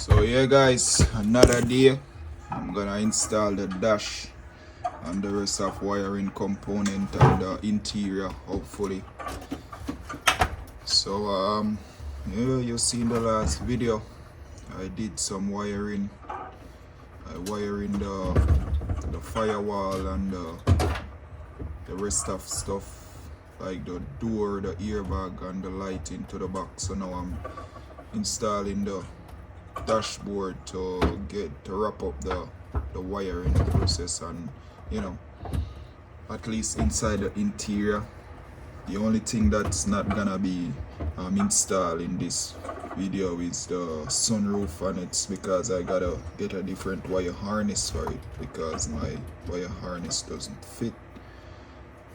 So yeah guys, another day. I'm gonna install the dash and the rest of wiring component and the interior hopefully. So yeah, you seen the last video. I did some wiring. I wiring the firewall and the rest of stuff like the door, the airbag and the lighting to the back. So now I'm installing the dashboard to wrap up the wiring process, and you know, at least inside the interior. The only thing that's not gonna be installed in this video is the sunroof, and it's because I gotta get a different wire harness for it because my wire harness doesn't fit.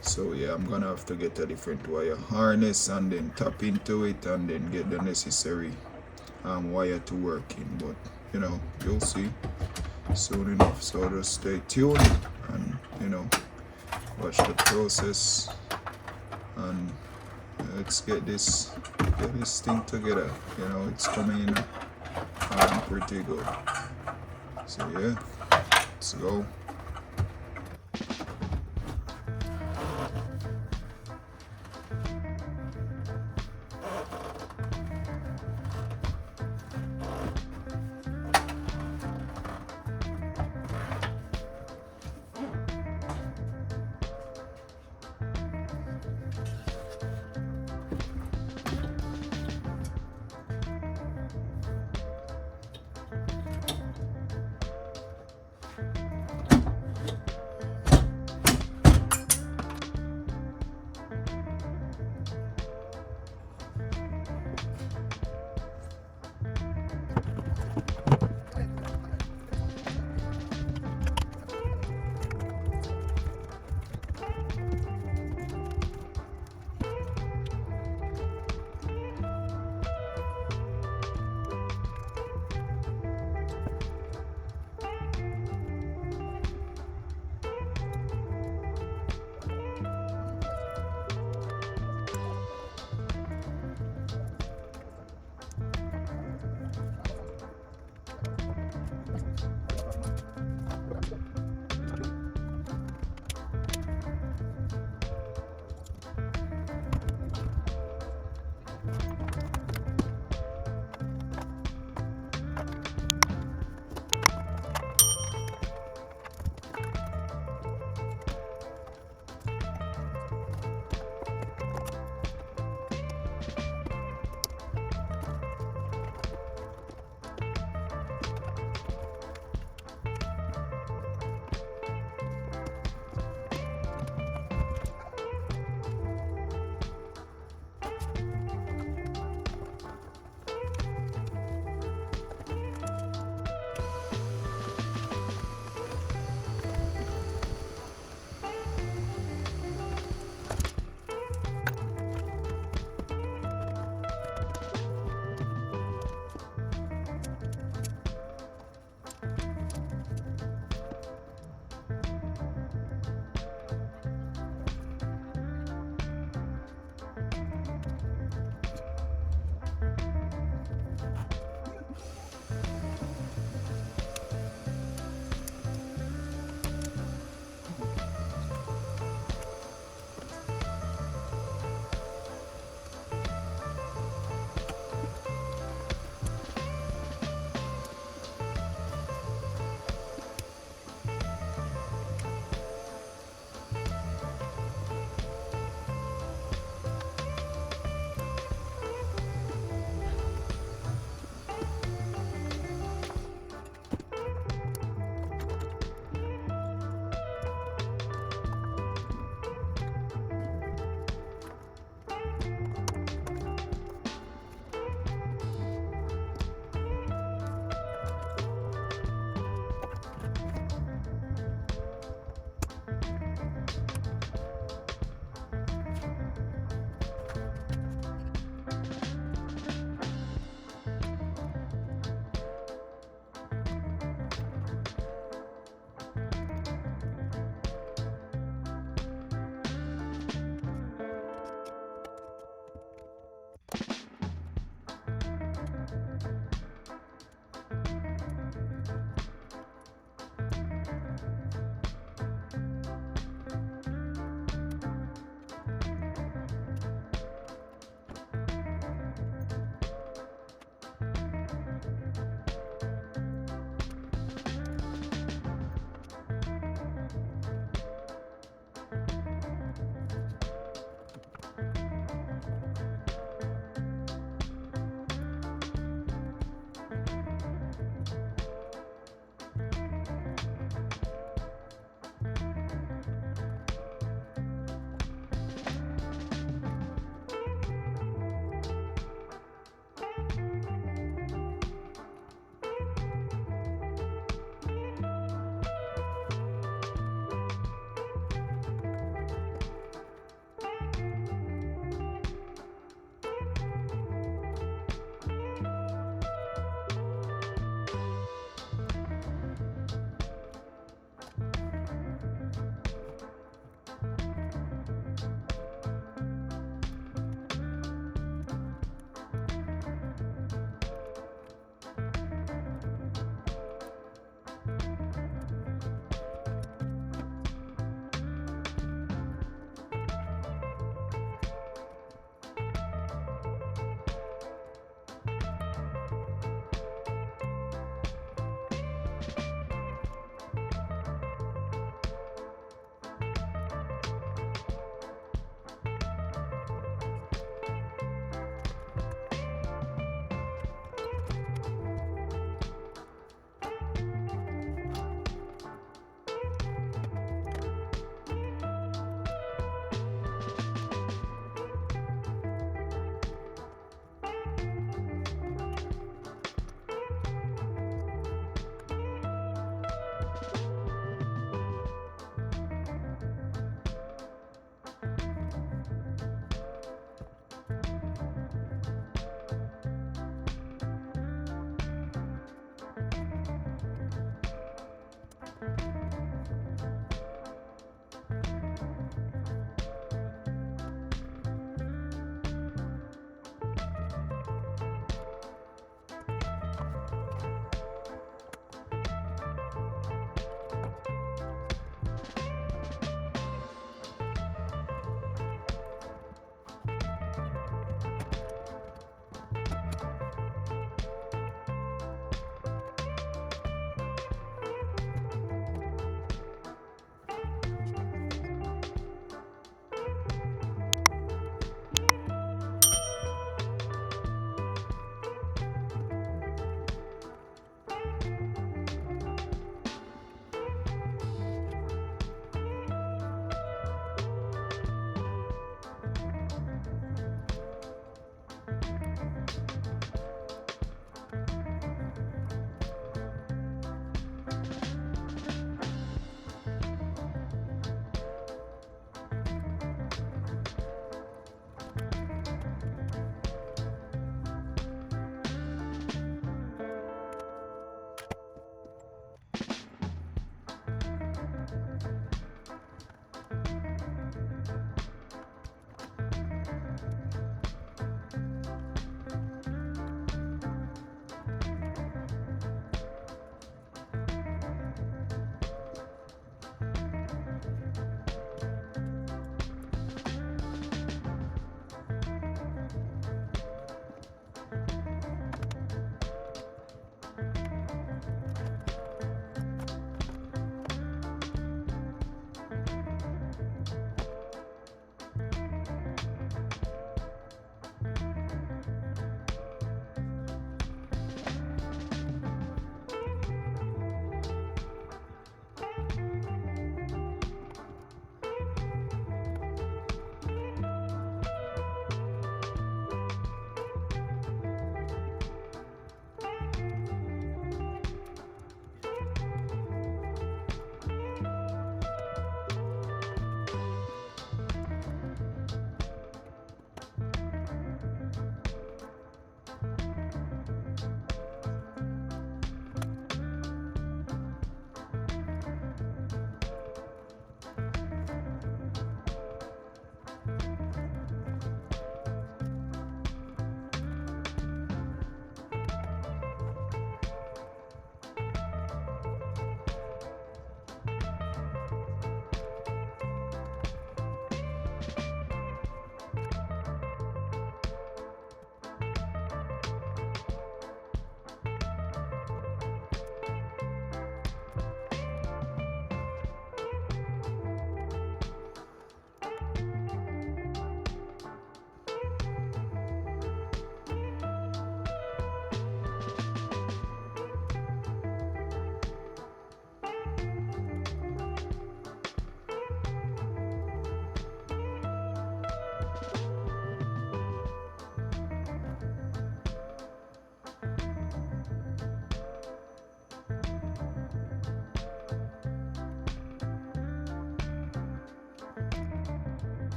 So yeah, I'm gonna have to get a different wire harness and then tap into it and then get the necessary wire to work in. But you know, you'll see soon enough. So just stay tuned and you know, watch the process, and let's get this thing together. You know, it's coming in pretty good. So yeah, let's go.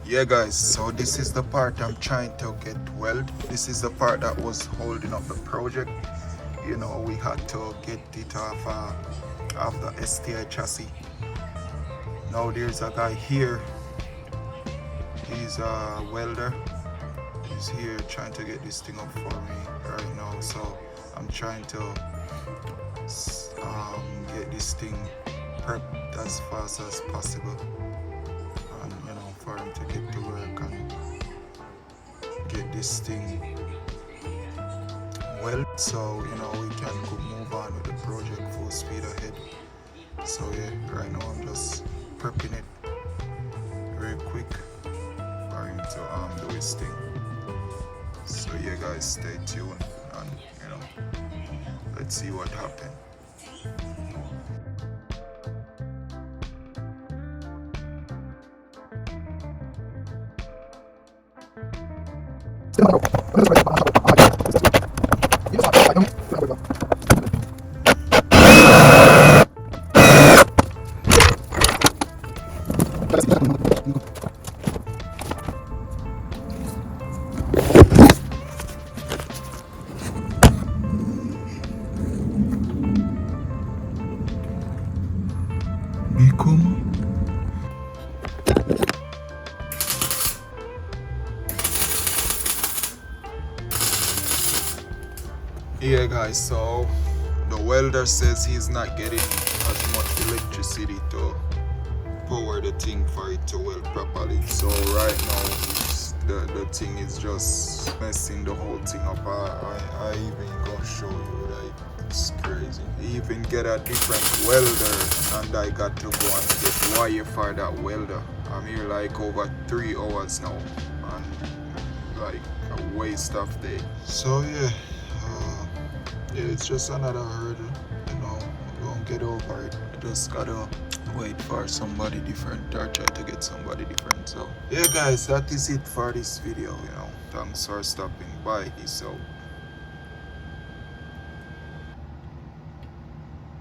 Yeah guys, so this is the part I'm trying to get weld. This is the part that was holding up the project. You know, we had to get it off the STI chassis. Now there's a guy here. He's a welder. He's here trying to get this thing up for me right now. So I'm trying to get this thing prepped as fast as possible. And you know, for him to get to work and get this thing well, so you know we can move on with the project full speed ahead. So yeah, right now I'm just prepping it very quick for him to do his thing. So yeah guys, stay tuned and you know, let's see what happens. Yeah guys, so the welder says he's not getting as much electricity to power the thing for it to weld properly. So right now the thing is just messing the whole thing up. I even gonna show you, like, it's crazy. He even get a different welder and I got to go and get wire for that welder. I'm here like over 3 hours now and like a waste of day. So yeah, it's just another hurdle, you know. We won't get over it. Just gotta wait for somebody different or try to get somebody different. So yeah guys, that is it for this video, you know. Thanks for stopping by. Peace out.